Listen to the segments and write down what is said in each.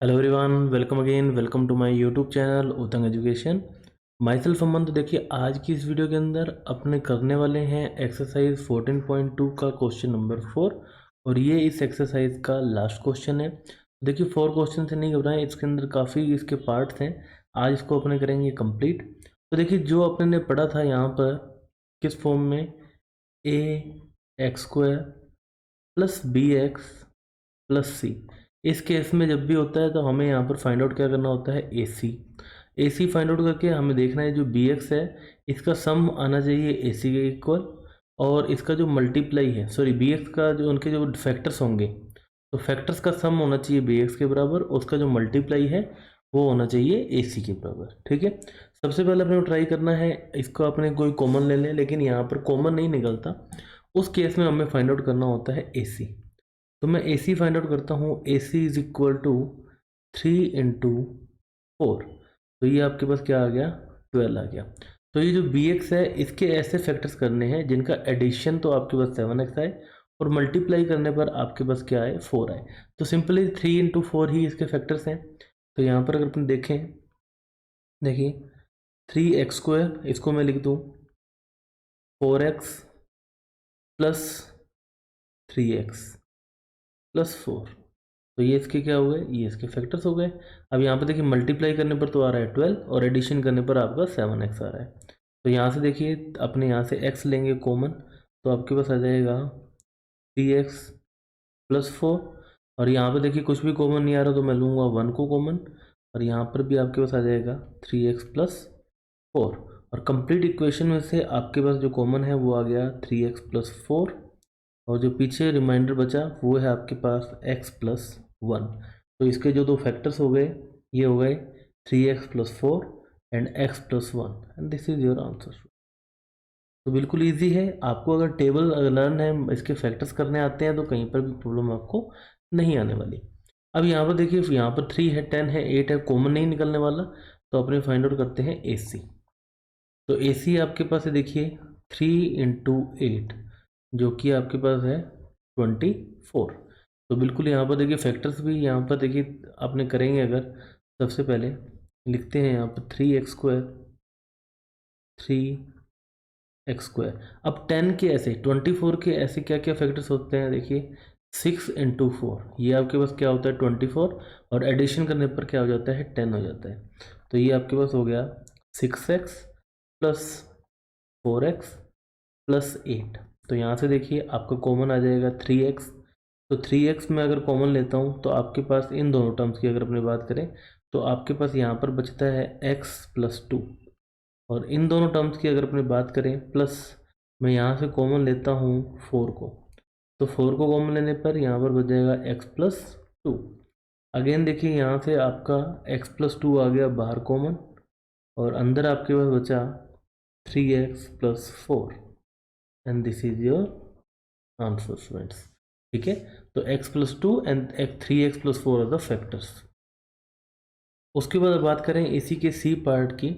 Hello everyone, welcome again, welcome to my YouTube channel Utang education. Myself Aman. तो देखिए, आज की इस वीडियो के अंदर अपने करने वाले हैं एक्सरसाइज 14.2 का क्वेश्चन नंबर 4 और ये इस एक्सरसाइज का लास्ट क्वेश्चन है। देखिए, 4 क्वेश्चन से नहीं घबराएं, इसके अंदर काफ़ी इसके पार्ट्स हैं। आज इसको अपने करेंगे कंप्लीट। तो देखिए, जो अपने ने पढ़ा था यहाँ पर किस फॉर्म में, A X square plus B X plus C. इस केस में जब भी होता है तो हमें यहाँ पर फाइंड आउट क्या करना होता है, ए सी। ए सी फाइंड आउट करके हमें देखना है जो बी एक्स है इसका सम आना चाहिए ए सी के इक्वल, और इसका जो मल्टीप्लाई है, सॉरी बी एक्स का जो उनके जो फैक्टर्स होंगे तो फैक्टर्स का सम होना चाहिए बी एक्स के बराबर, उसका जो मल्टीप्लाई है वो होना चाहिए ए सी के बराबर। ठीक है, सबसे पहले अपने को ट्राई करना है, इसको अपने कोई कॉमन ले लें, लेकिन यहाँ पर कॉमन नहीं निकलता। उस केस में हमें फाइंड आउट करना होता है ए सी। तो मैं ए सी फाइंड आउट करता हूँ। ए सी इज इक्वल टू 3 × 4। तो ये आपके पास क्या आ गया, 12 आ गया। तो ये जो बी एक्स है इसके ऐसे फैक्टर्स करने हैं जिनका एडिशन तो आपके पास 7x आए और मल्टीप्लाई करने पर आपके पास क्या आए, 4 आए। तो सिंपली 3 × 4 ही इसके फैक्टर्स हैं। तो यहाँ पर अगर अपन देखें, देखिए 3x² इसको मैं लिख दूँ 4x प्लस 3x प्लस 4। तो ये इसके क्या हो गए, ये इसके फैक्टर्स हो गए। अब यहाँ पे देखिए मल्टीप्लाई करने पर तो आ रहा है 12 और एडिशन करने पर आपका 7x आ रहा है। तो यहाँ से देखिए अपने यहाँ से x लेंगे कॉमन, तो आपके पास आ जाएगा 3x प्लस 4। और यहाँ पे देखिए कुछ भी कॉमन नहीं आ रहा तो मैं लूँगा 1 को कॉमन, और यहाँ पर भी आपके पास आ जाएगा 3x प्लस 4। और कंप्लीट इक्वेशन में से आपके पास जो कॉमन है वो आ गया 3x प्लस 4, और जो पीछे रिमाइंडर बचा वो है आपके पास x प्लस 1। तो इसके जो दो फैक्टर्स हो गए ये हो गए 3x plus 4 and x plus 1, and this is your answer. तो बिल्कुल इजी है। आपको अगर टेबल लर्न है, इसके फैक्टर्स करने आते हैं तो कहीं पर भी प्रॉब्लम आपको नहीं आने वाली। अब यहाँ पर देखिए, यहाँ पर 3 है, 10 है, 8 है, कॉमन नहीं निकलने वाला, तो अपने फाइंड आउट करते हैं ए सी। तो ए सी आपके पास है, देखिए 3 × 8 जो कि आपके पास है 24। तो बिल्कुल यहाँ पर देखिए फैक्टर्स भी यहाँ पर देखिए आपने करेंगे अगर, सबसे पहले लिखते हैं यहाँ पर 3x², 3x²। अब 10 के ऐसे 24 के ऐसे क्या क्या फैक्टर्स होते हैं, देखिए 6 × 4 ये आपके पास क्या होता है 24, और एडिशन करने पर क्या हो जाता है 10 हो जाता है। तो ये आपके पास हो गया 6x प्लस 4x प्लस 8। तो यहाँ से देखिए आपका कॉमन आ जाएगा 3x। तो 3x में अगर कॉमन लेता हूँ तो आपके पास इन दोनों टर्म्स की अगर अपनी बात करें तो आपके पास यहाँ पर बचता है x प्लस 2, और इन दोनों टर्म्स की अगर अपनी बात करें प्लस मैं यहाँ से कॉमन लेता हूँ 4 को, तो 4 को कॉमन लेने पर यहाँ पर बच जाएगा x प्लस 2। अगेन देखिए यहाँ से आपका x प्लस 2 आ गया बाहर कॉमन, और अंदर आपके पास बचा 3x plus 4, and this is your answer students. ठीक है, तो x plus 2 and 3x plus 4 are the factors. उसके बाद बात करें इसी के सी पार्ट की,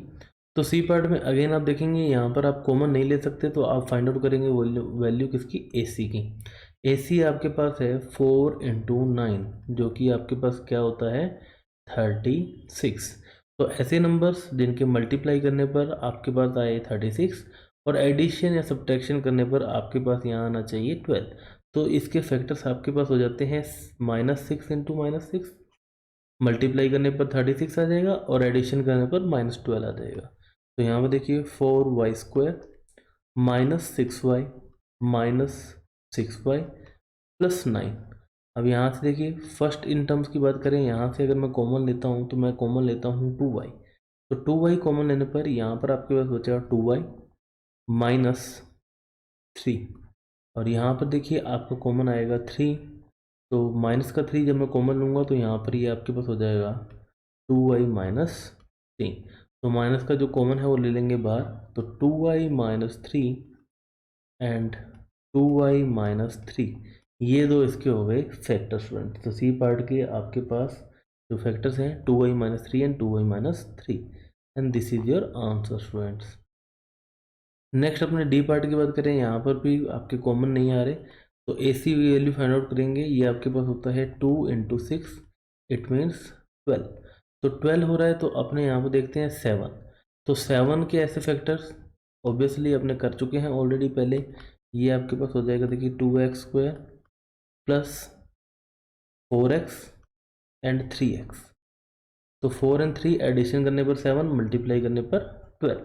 तो सी पार्ट में अगेन आप देखेंगे यहाँ पर आप कॉमन नहीं ले सकते, तो आप फाइंड आउट करेंगे वैल्यू किसकी, ए सी की। ए सी आपके पास है 4 × 9 जो कि आपके पास क्या होता है 36। तो ऐसे नंबर्स जिनके मल्टीप्लाई करने पर आपके पास आए 36 और एडिशन या सब्ट्रैक्शन करने पर आपके पास यहाँ आना चाहिए 12। तो इसके फैक्टर्स आपके पास हो जाते हैं -6 × -6, मल्टीप्लाई करने पर 36 आ जाएगा और एडिशन करने पर -12 आ जाएगा। तो यहाँ पर देखिए 4y² -6y -6y प्लस 9। अब यहाँ से देखिए फर्स्ट इन टर्म्स की बात करें, यहाँ से अगर मैं कॉमन लेता हूँ तो मैं कॉमन लेता हूँ 2y। तो 2y कॉमन लेने पर यहाँ पर आपके पास बचेगा 2y -3, और यहाँ पर देखिए आपका कॉमन आएगा 3। तो माइनस का 3 जब मैं कॉमन लूँगा तो यहाँ पर ये आपके पास हो जाएगा 2y -3। तो माइनस का जो कॉमन है वो ले लेंगे बाहर, तो 2y -3 एंड 2y -3 ये दो इसके हो गए फैक्टर स्टूडेंट। तो सी पार्ट के आपके पास जो फैक्टर्स हैं 2y -3 and 2y -3, and this is your answer students. Next अपने डी पार्ट की बात करें, यहाँ पर भी आपके कॉमन नहीं आ रहे, तो ए सी वैल्यू फाइंड आउट करेंगे। ये आपके पास होता है 2 × 6, इट मीन्स 12। तो 12 हो रहा है तो अपने यहाँ पर देखते हैं 7। तो 7 के ऐसे फैक्टर्स ऑब्वियसली अपने कर चुके हैं ऑलरेडी पहले। ये आपके पास हो जाएगा, देखिए 2x² plus 4x and 3x। तो 4 एंड 3 एडिशन करने पर 7, मल्टीप्लाई करने पर 12।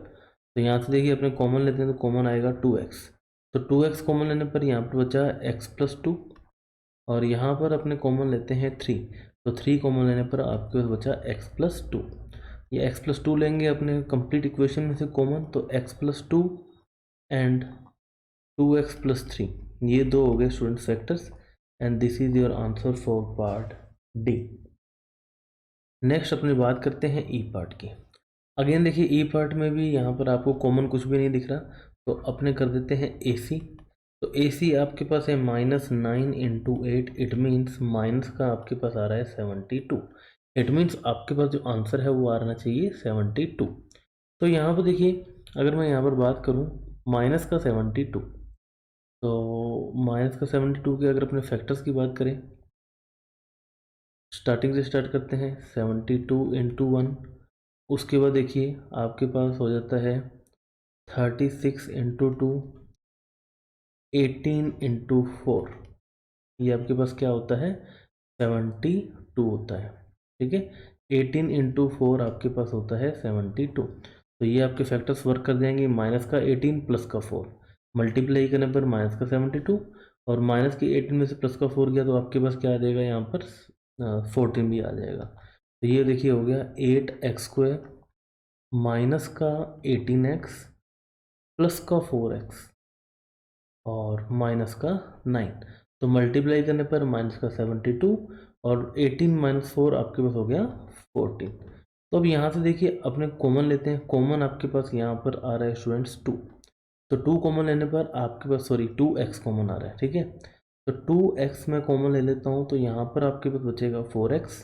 तो यहाँ से देखिए अपने कॉमन लेते हैं तो कॉमन आएगा 2x। तो 2x कॉमन लेने पर यहाँ पर बचा x+2, और यहाँ पर अपने कॉमन लेते हैं 3। तो 3 कॉमन लेने पर आपके पास बचा x+2। ये x+2 लेंगे अपने कंप्लीट इक्वेशन में से कॉमन, तो x+2 एंड 2x+3, ये दो हो गए students factors, and this is your answer for part D. Next अपनी बात करते हैं ई पार्ट की। अगेन देखिए ई पार्ट में भी यहाँ पर आपको कॉमन कुछ भी नहीं दिख रहा, तो अपने कर देते हैं ए सी। तो ए सी आपके पास है -9 × 8, इट मीन्स माइनस का आपके पास आ रहा है 72। इट मीन्स आपके पास जो आंसर है वो आना चाहिए 72। तो यहाँ पर देखिए अगर मैं यहाँ पर बात करूँ माइनस का 72, तो माइनस का 72 के अगर अपने फैक्टर्स की बात करें, स्टार्टिंग से स्टार्ट करते हैं 72 × 1। उसके बाद देखिए आपके पास हो जाता है 36 × 2, 18 × 4। ये आपके पास क्या होता है 72 होता है, ठीक है। 18 × 4 आपके पास होता है 72। तो ये आपके फैक्टर्स वर्क कर जाएंगे, माइनस का 18 प्लस का 4, मल्टीप्लाई करने पर माइनस का 72, और माइनस के 18 में से प्लस का 4 गया तो आपके पास क्या आ जाएगा यहाँ पर 14 भी आ जाएगा। तो ये देखिए हो गया 8x² माइनस का 18x प्लस का 4x और माइनस का 9। तो मल्टीप्लाई करने पर माइनस का 72 और 18 - 4 आपके पास हो गया 14। तो अब यहाँ से देखिए अपने कॉमन लेते हैं। कॉमन आपके पास यहाँ पर आ रहा है स्टूडेंट्स 2। तो 2 कॉमन लेने पर आपके पास 2x कॉमन आ रहा है, ठीक है। तो 2x मैं कॉमन ले लेता हूँ, तो यहाँ पर आपके पास बचेगा 4x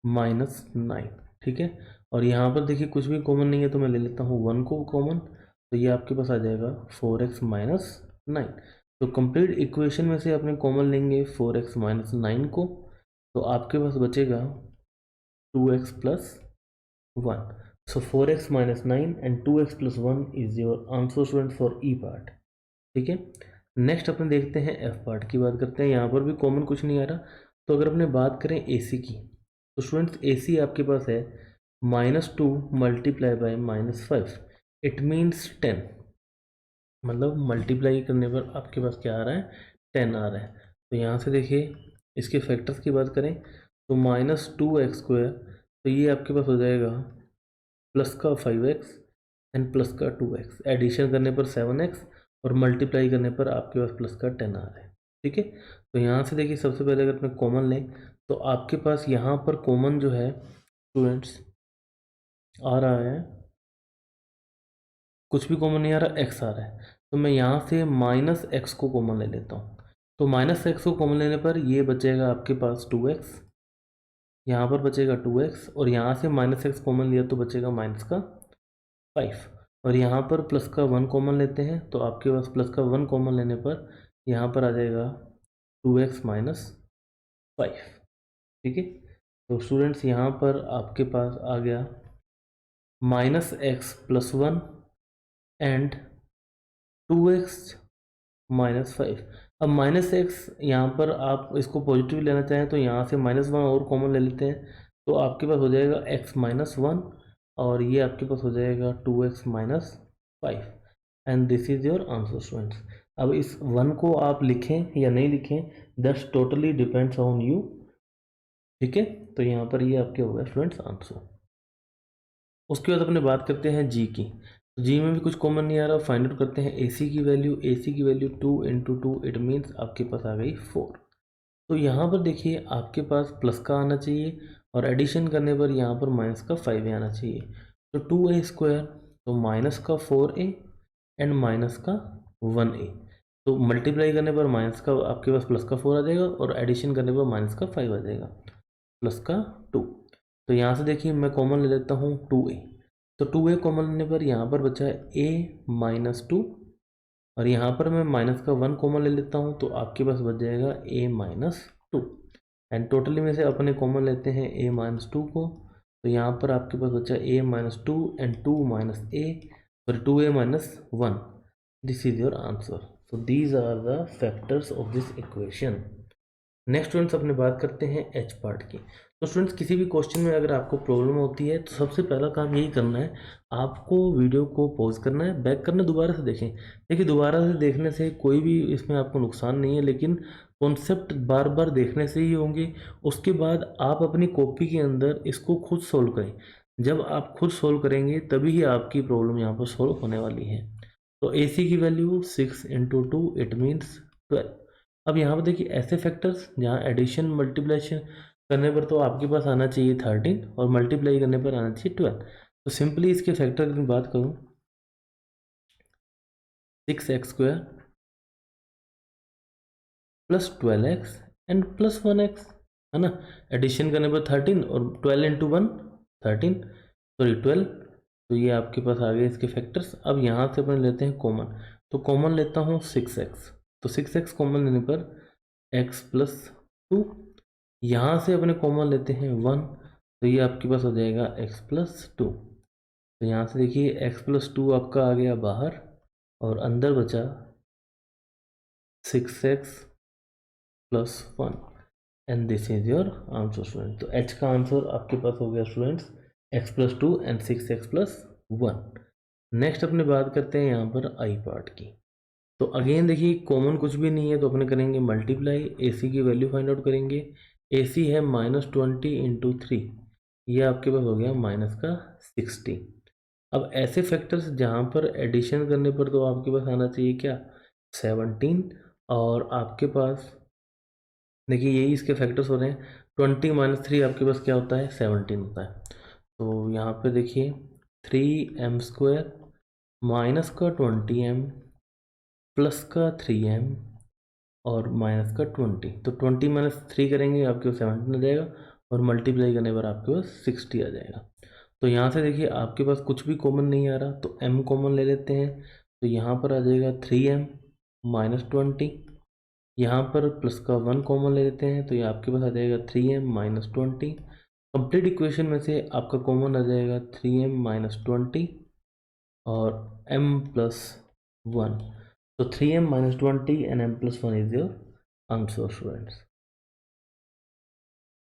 माइनस 9, ठीक है। और यहाँ पर देखिए कुछ भी कॉमन नहीं है तो मैं ले लेता हूँ 1 को कॉमन, तो ये आपके पास आ जाएगा 4x माइनस 9। तो कंप्लीट इक्वेशन में से अपने कॉमन लेंगे 4x माइनस 9 को, तो आपके पास बचेगा 2x plus 1। So 4x minus 9 and 2x plus 1 is your answer student for E part, ठीक है। नेक्स्ट अपन देखते हैं एफ पार्ट की बात करते हैं। यहाँ पर भी कॉमन कुछ नहीं आ रहा, तो अगर अपने बात करें ए सी की, तो स्टूडेंट्स ए सी आपके पास है -2 मल्टीप्लाई बाय -5, इट मीन्स 10। मतलब मल्टीप्लाई करने पर आपके पास क्या आ रहा है 10 आ रहा है। तो यहाँ से देखिए इसके फैक्टर्स की बात करें तो -2x², तो ये आपके पास हो जाएगा प्लस का 5x एंड प्लस का 2x, एडिशन करने पर 7x और मल्टीप्लाई करने पर आपके पास प्लस का 10 आ रहा है, ठीक है। तो यहाँ से देखिए सबसे पहले अगर अपने कॉमन लें तो आपके पास यहाँ पर कॉमन जो है स्टूडेंट्स आ रहा है, कुछ भी कॉमन नहीं आ रहा, x आ रहा है। तो मैं यहाँ से -x को कॉमन ले लेता हूँ। तो -x को कॉमन लेने पर ये बचेगा आपके पास 2x, यहाँ पर बचेगा 2x, और यहाँ से -x कॉमन लिया तो बचेगा माइनस का 5, और यहाँ पर प्लस का 1 कॉमन लेते हैं तो आपके पास प्लस का 1 कॉमन लेने पर यहाँ पर आ जाएगा 2x माइनस 5, ठीक है। तो स्टूडेंट्स यहाँ पर आपके पास आ गया -x plus 1 and 2x minus 5। अब -x यहाँ पर आप इसको पॉजिटिव लेना चाहें तो यहाँ से -1 और कॉमन ले लेते हैं, तो आपके पास हो जाएगा x माइनस 1, और ये आपके पास हो जाएगा 2x minus 5, and this is your answer students. अब इस 1 को आप लिखें या नहीं लिखें that's totally depends on you, ठीक है। तो यहाँ पर ये आपके हो गया स्टूडेंट्स आंसर। उसके बाद अपने बात करते हैं जी की। जी में भी कुछ कॉमन नहीं आ रहा, फाइंड आउट करते हैं ए सी की वैल्यू। ए सी की वैल्यू 2 × 2 इट मीन्स आपके पास आ गई 4। तो यहाँ पर देखिए आपके पास प्लस का आना चाहिए और एडिशन करने पर यहाँ पर माइनस का 5 आना चाहिए। तो 2a², तो माइनस का 4a एंड माइनस का 1a, तो मल्टीप्लाई करने पर माइनस का आपके पास प्लस का 4 आ जाएगा और एडिशन करने पर माइनस का 5 आ जाएगा, प्लस का 2। तो यहाँ से देखिए मैं कॉमन ले लेता हूँ 2a, तो 2a कॉमन लेने पर यहाँ पर बचा है a माइनस 2, और यहाँ पर मैं माइनस का 1 कॉमन ले लेता हूँ तो आपके पास बच जाएगा a माइनस 2, एंड टोटली में से अपने कॉमन लेते हैं a माइनस 2 को, तो यहाँ पर आपके पास बचा a minus 2 and 2 minus a, sorry 2a minus 1. This is your answer. So these are the factors of this equation. Next students अपने बात करते हैं एच पार्ट की. तो स्टूडेंट्स किसी भी क्वेश्चन में अगर आपको प्रॉब्लम होती है तो सबसे पहला काम यही करना है, आपको वीडियो को पॉज करना है, बैक करना, दोबारा से देखें. देखिए दोबारा से देखने से कोई भी इसमें आपको नुकसान नहीं है, लेकिन कॉन्सेप्ट बार बार देखने से ही होंगे. उसके बाद आप अपनी कॉपी के अंदर इसको खुद सोल्व करें. जब आप खुद सोल्व करेंगे तभी ही आपकी प्रॉब्लम यहाँ पर सोल्व होने वाली है. तो ए सी की वैल्यू 6 इंटू 2 इट मीन्स 12. अब यहाँ पर देखिए ऐसे फैक्टर्स जहाँ एडिशन मल्टीप्लिकेशन करने पर तो आपके पास आना चाहिए 13 और मल्टीप्लाई करने पर आना चाहिए 12. तो सिंपली इसके फैक्टर की बात करूँ, 6x² plus 12x and plus 1x, है ना. एडिशन करने पर 13 और 12 इंटू 1 13, सॉरी 12. तो ये आपके पास आ गए इसके फैक्टर्स. अब यहाँ से अपन लेते हैं कॉमन, तो कॉमन लेता हूँ 6x. तो 6x कॉमन लेने पर x प्लस 2, यहाँ से अपने कॉमन लेते हैं 1, तो ये आपके पास हो जाएगा x प्लस 2. तो यहाँ से देखिए x प्लस 2 आपका आ गया बाहर और अंदर बचा 6x plus 1 and this is your answer student. तो h का आंसर आपके पास हो गया students x plus 2 and 6x plus 1. Next अपने बात करते हैं यहाँ पर i पार्ट की. तो अगेन देखिए कॉमन कुछ भी नहीं है, तो अपने करेंगे मल्टीप्लाई, AC की वैल्यू फाइंड आउट करेंगे. AC है -20 इंटू 3, ये आपके पास हो गया माइनस का 60. अब ऐसे फैक्टर्स जहाँ पर एडिशन करने पर तो आपके पास आना चाहिए क्या 17, और आपके पास देखिए यही इसके फैक्टर्स हो रहे हैं. 20 माइनस 3 आपके पास क्या होता है 17 होता है. तो यहाँ पे देखिए 3m² माइनस का 20m प्लस का 3m और माइनस का 20. तो 20 माइनस 3 करेंगे आपके पास 17 आ जाएगा और मल्टीप्लाई करने पर आपके पास 60 आ जाएगा. तो यहाँ से देखिए आपके पास कुछ भी कॉमन नहीं आ रहा, तो m कॉमन ले लेते हैं. तो यहाँ पर आ जाएगा 3m माइनस 20, यहाँ पर प्लस का 1 कॉमन ले लेते हैं, तो ये आपके पास आ जाएगा 3m माइनस 20. कंप्लीट इक्वेशन में से आपका कॉमन आ जाएगा 3m माइनस 20 और m प्लस 1. तो 3m minus 20 and m plus 1 is your answer students.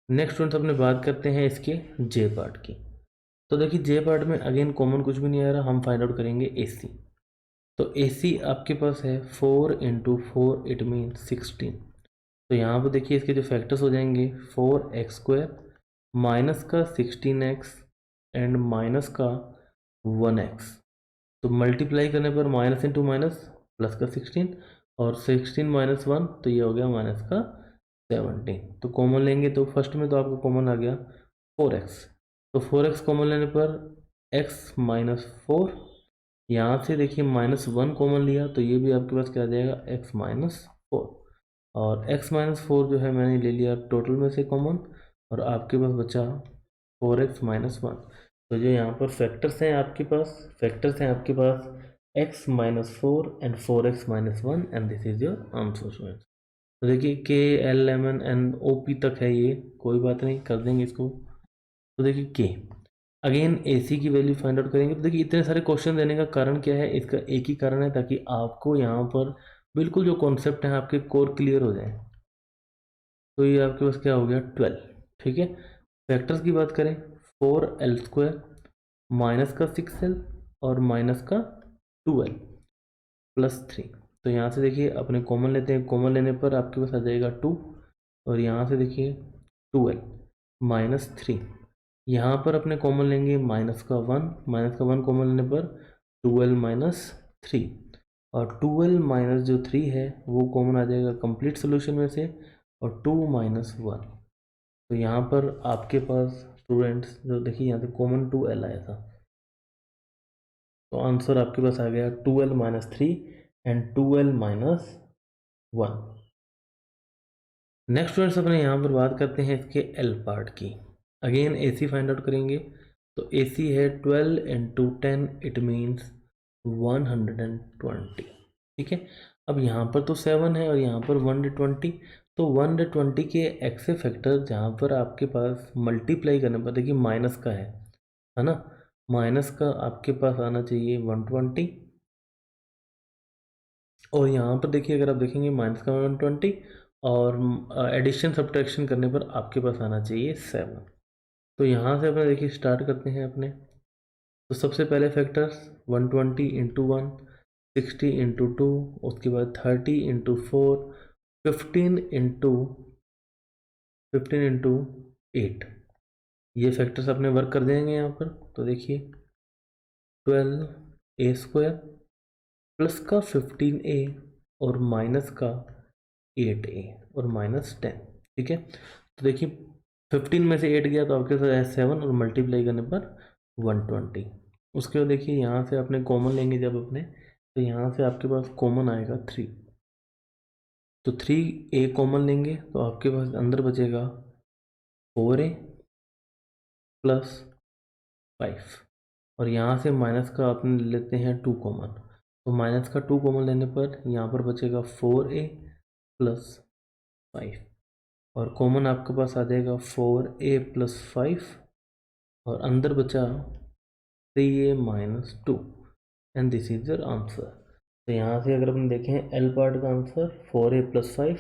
Next students अपने बात करते हैं इसके जे पार्ट की. तो देखिए जे पार्ट में अगेन कॉमन कुछ भी नहीं आ रहा, हम फाइंड आउट करेंगे AC. तो AC आपके पास है 4 इंटू 4 इट मीन 16. तो यहाँ पर देखिए इसके जो फैक्टर्स हो जाएंगे 4x² माइनस का 16x एंड माइनस का 1x. तो मल्टीप्लाई करने पर माइनस इंटू माइनस प्लस का 16 और 16 माइनस 1, तो ये हो गया माइनस का 17. तो कॉमन लेंगे तो फर्स्ट में तो आपका कॉमन आ गया 4x. तो 4x कॉमन लेने पर x माइनस 4, यहाँ से देखिए माइनस 1 कॉमन लिया, तो ये भी आपके पास क्या आ जाएगा x माइनस 4. और x माइनस 4 जो है मैंने ले लिया टोटल में से कॉमन, और आपके पास बचा 4x माइनस 1. तो जो यहाँ पर फैक्टर्स हैं आपके पास x minus 4 and 4x minus 1 and this is your answer students. तो देखिए K L M N N O P तक है, ये कोई बात नहीं, कर देंगे इसको. तो देखिए K अगेन AC की वैल्यू फाइंड आउट करेंगे. तो देखिए इतने सारे क्वेश्चन देने का कारण क्या है, इसका एक ही कारण है, ताकि आपको यहाँ पर बिल्कुल जो कॉन्सेप्ट है आपके कोर क्लियर हो जाए. तो ये आपके पास क्या हो गया 12. ठीक है, फैक्टर्स की बात करें 4l² माइनस का 6l और माइनस का 2l प्लस 3. तो यहाँ से देखिए अपने कॉमन लेते हैं, कॉमन लेने पर आपके पास आ जाएगा 2 और यहाँ से देखिए 2l माइनस 3. यहाँ पर अपने कॉमन लेंगे माइनस का 1 कॉमन लेने पर 2l माइनस 3 और 2l माइनस जो 3 है वो कॉमन आ जाएगा कंप्लीट सोल्यूशन में से, और 2 माइनस 1. तो यहाँ पर आपके पास स्टूडेंट्स जो देखिए यहाँ से कॉमन 2l आया था, तो आंसर आपके पास आ गया 2l minus 3 and 2l minus 1. Next students अपने यहाँ पर बात करते हैं इसके L पार्ट की. अगेन AC फाइंड आउट करेंगे. तो AC है 12 इंटू 10 इट मीन्स 120. ठीक है, अब यहाँ पर तो 7 है और यहाँ पर 120, तो 120 के ऐसे फैक्टर जहाँ पर आपके पास मल्टीप्लाई करने पर, देखिए माइनस का है ना, माइनस का आपके पास आना चाहिए 120, और यहाँ पर देखिए अगर आप देखेंगे माइनस का 120 और एडिशन सब्ट्रैक्शन करने पर आपके पास आना चाहिए 7। तो यहाँ से अपने देखिए स्टार्ट करते हैं अपने। तो सबसे पहले फैक्टर्स 120 इंटू 1, 60 इंटू 2, उसके बाद 30 इंटू 4, 15 इंटू 8, ये फैक्टर्स अपने वर्क कर देंगे यहाँ पर। तो देखिए 12a² प्लस का 15a और माइनस का 8a और माइनस 10, ठीक है। तो देखिए 15 में से 8 गया तो आपके पास 7 और मल्टीप्लाई करने पर 120। उसके बाद देखिए यहाँ से आपने कॉमन लेंगे जब अपने, तो यहाँ से आपके पास कॉमन आएगा 3, तो 3a कॉमन लेंगे तो आपके पास अंदर बचेगा 4a प्लस 5, और यहाँ से माइनस का अपने लेते हैं 2 कॉमन, तो माइनस का 2 कॉमन लेने पर यहाँ पर बचेगा 4a प्लस 5, और कॉमन आपके पास आ जाएगा 4a प्लस 5, और अंदर बचा 3a minus 2, and this is your answer. तो यहाँ से अगर अपन देखें एल पार्ट का answer 4a plus 5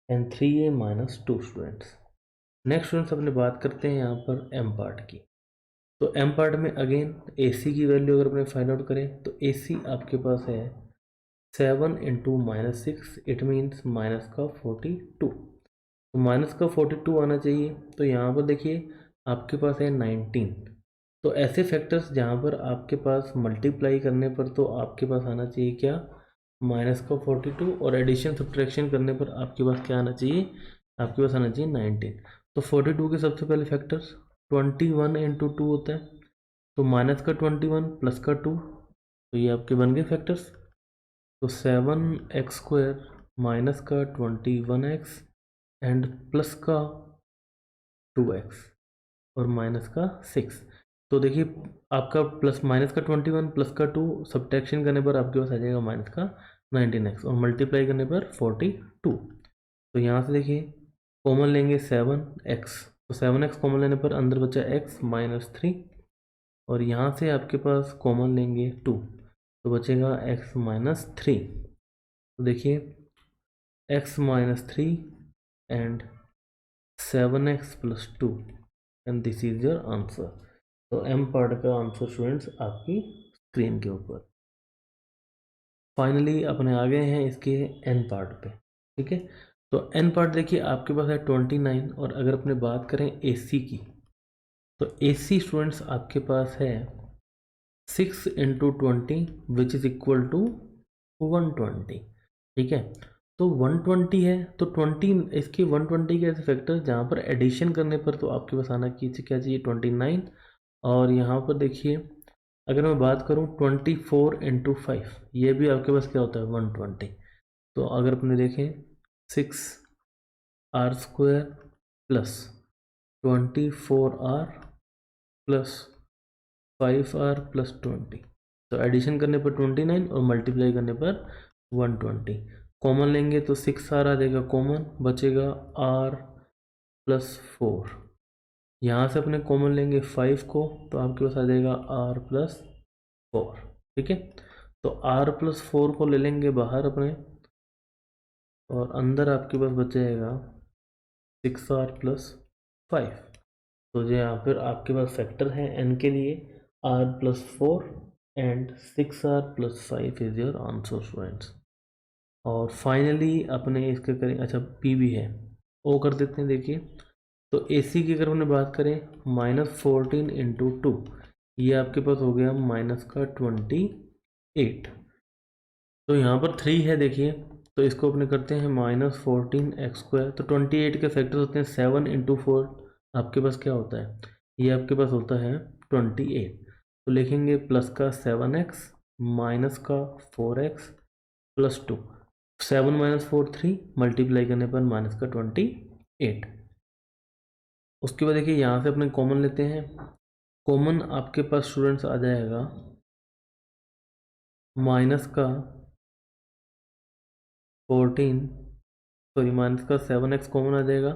and 3a minus 2 students. Next students अपने बात करते हैं यहाँ पर एम पार्ट की। तो एम पार्ट में अगेन AC की वैल्यू अगर अपने फाइंड आउट करें तो AC आपके पास है 7 into minus 6, it means minus का 42, तो माइनस का 42 आना चाहिए। तो यहाँ पर देखिए आपके पास है 19, तो ऐसे फैक्टर्स जहाँ पर आपके पास मल्टीप्लाई करने पर तो आपके पास आना चाहिए क्या, माइनस का 42, और एडिशन सब्ट्रैक्शन करने पर आपके पास क्या आना चाहिए, आपके पास आना चाहिए 19। तो 42 के सबसे पहले फैक्टर्स 21 इंटू 2 होता है, तो माइनस का 21 प्लस का 2, तो ये आपके बन गए फैक्टर्स। तो 7x² माइनस का 21x एंड प्लस का 2x और माइनस का 6। तो देखिए आपका प्लस माइनस का 21 प्लस का 2 सब्ट्रैक्शन करने पर आपके पास आ जाएगा माइनस का 19x और मल्टीप्लाई करने पर 42। तो यहाँ से देखिए कॉमन लेंगे 7x, तो 7x कॉमन लेने पर अंदर बचा x माइनस 3, और यहाँ से आपके पास कॉमन लेंगे 2, तो बचेगा x माइनस 3। तो देखिए x minus 3 and 7x plus 2, and this is your answer. तो एम पार्ट का आंसर स्टूडेंट्स आपकी स्क्रीन के ऊपर। फाइनली अपने आ गए हैं इसके एन पार्ट पे, ठीक है। तो एन पार्ट देखिए आपके पास है 29, और अगर अपने बात करें AC की, तो AC स्टूडेंट्स आपके पास है 6 into 20 which is equal to 120, ठीक है। तो 120 है तो 20 इसकी 120 के ऐसे फैक्टर जहाँ पर एडिशन करने पर तो आपके पास आना क्या चाहिए 29, और यहाँ पर देखिए अगर मैं बात करूँ 24 इंटू 5, ये भी आपके पास क्या होता है 120। तो अगर अपने देखें 6r² plus 24r plus 5r plus 20, तो एडिशन करने पर 29 और मल्टीप्लाई करने पर 120। कॉमन लेंगे तो 6r आ जाएगा कॉमन, बचेगा r प्लस 4। यहाँ से अपने कॉमन लेंगे 5 को, तो आपके पास आ जाएगा r प्लस 4, ठीक है। तो r प्लस 4 को ले लेंगे बाहर अपने, और अंदर आपके पास बचेगा 6r प्लस 5। तो जो यहाँ पर आपके पास फैक्टर है n के लिए r plus 4 and 6r plus 5 is your answer students. और फाइनली अपने इसके करें, अच्छा p भी है, ओ कर देते हैं। देखिए तो AC की अगर हमने बात करें -14 इंटू 2, ये आपके पास हो गया माइनस का 28। तो यहाँ पर 3 है देखिए, तो इसको अपने करते हैं -14x²। तो 28 के फैक्टर्स होते हैं 7 इंटू 4, आपके पास क्या होता है, ये आपके पास होता है 28। तो लिखेंगे प्लस का 7x माइनस का 4x प्लस 2, 7 माइनस 4 3, मल्टीप्लाई करने पर माइनस का 28। उसके बाद देखिए यहाँ से अपने कॉमन लेते हैं, कॉमन आपके पास स्टूडेंट्स आ जाएगा माइनस का 14 सॉरी माइनस का 7x कॉमन आ जाएगा,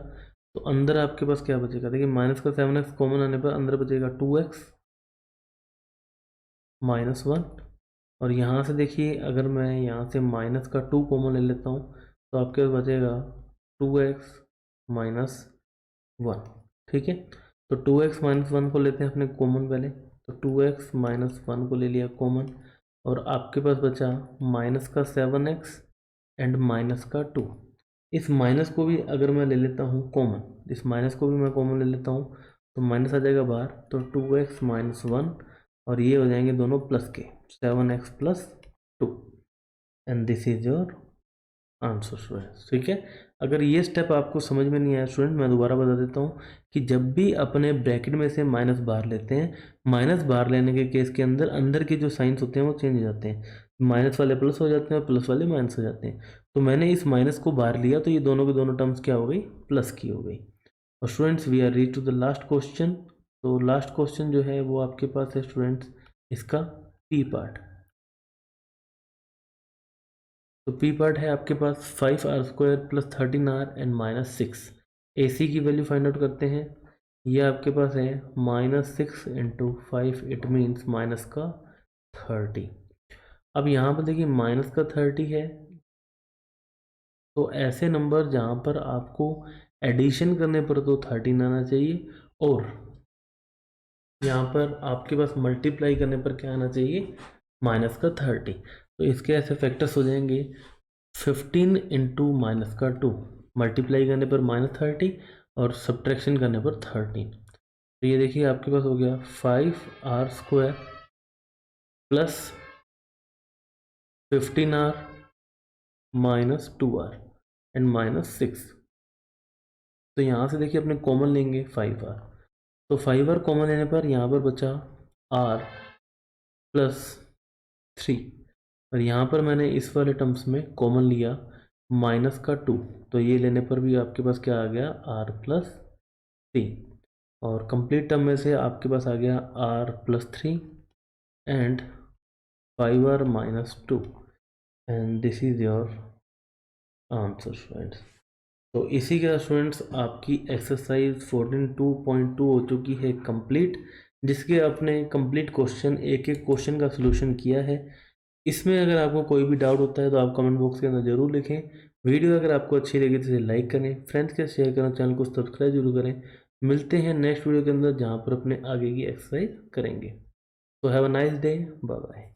तो अंदर आपके पास क्या बचेगा, देखिए माइनस का 7x कॉमन आने पर अंदर बचेगा 2x -1। और यहाँ से देखिए अगर मैं यहाँ से माइनस का 2 कॉमन ले लेता हूँ तो आपके पास बचेगा 2x -1। ठीक है, तो 2x -1 को लेते हैं अपने कॉमन पहले, तो 2x -1 को ले लिया कॉमन, और आपके पास बचा माइनस का 7x एंड माइनस का 2। इस माइनस को भी अगर मैं ले लेता हूँ कॉमन, इस माइनस को भी मैं कॉमन ले लेता हूँ तो माइनस आ जाएगा बाहर, तो 2x -1 और ये हो जाएंगे दोनों प्लस के 7x + 2 and this is your answer students. ठीक है, अगर ये स्टेप आपको समझ में नहीं आया स्टूडेंट, मैं दोबारा बता देता हूँ कि जब भी अपने ब्रैकेट में से माइनस बाहर लेते हैं, माइनस बाहर लेने के केस के अंदर अंदर के जो साइंस होते हैं वो चेंज हो जाते हैं, माइनस वाले प्लस हो जाते हैं और प्लस वाले माइनस हो जाते हैं। तो मैंने इस माइनस को बाहर लिया तो ये दोनों के दोनों टर्म्स क्या हो गई, प्लस की हो गई। और students we are reach to the last question. तो लास्ट क्वेश्चन जो है वो आपके पास है स्टूडेंट्स इसका पी पार्ट। तो पी पार्ट है आपके पास 5r² + 13r एंड -6। AC की वैल्यू फाइंड आउट करते हैं। ये आपके पास है -6 × 5, इट मीन्स माइनस का 30। अब यहाँ पर देखिए माइनस का 30 है, तो ऐसे नंबर जहाँ पर आपको एडिशन करने पर तो 13 आना चाहिए, और यहाँ पर आपके पास मल्टीप्लाई करने पर क्या आना चाहिए, माइनस का 30। तो इसके ऐसे फैक्टर्स हो जाएंगे 15 × माइनस का 2, मल्टीप्लाई करने पर -30 और सब्ट्रैक्शन करने पर 13। तो ये देखिए आपके पास हो गया 5r² + 15r -2r एंड -6। तो यहाँ से देखिए अपने कॉमन लेंगे 5r, तो 5r कॉमन लेने पर यहाँ पर बचा r + 3, और यहाँ पर मैंने इस वाले टर्म्स में कॉमन लिया माइनस का 2, तो ये लेने पर भी आपके पास क्या आ गया, r + 3, और कंप्लीट टर्म में से आपके पास आ गया r + 3 and 5r -2 and this is your answer students. तो इसी के साथ स्टूडेंट्स आपकी एक्सरसाइज 14.2 हो चुकी है कंप्लीट, जिसके अपने कंप्लीट क्वेश्चन एक एक क्वेश्चन का सलूशन किया है। इसमें अगर आपको कोई भी डाउट होता है तो आप कमेंट बॉक्स के अंदर जरूर लिखें। वीडियो अगर आपको अच्छी लगी तो इसे लाइक करें, फ्रेंड्स के शेयर करें, चैनल को सब्सक्राइब जरूर करें। मिलते हैं नेक्स्ट वीडियो के अंदर जहाँ पर अपने आगे की एक्सरसाइज करेंगे। तो have a nice day, bye bye.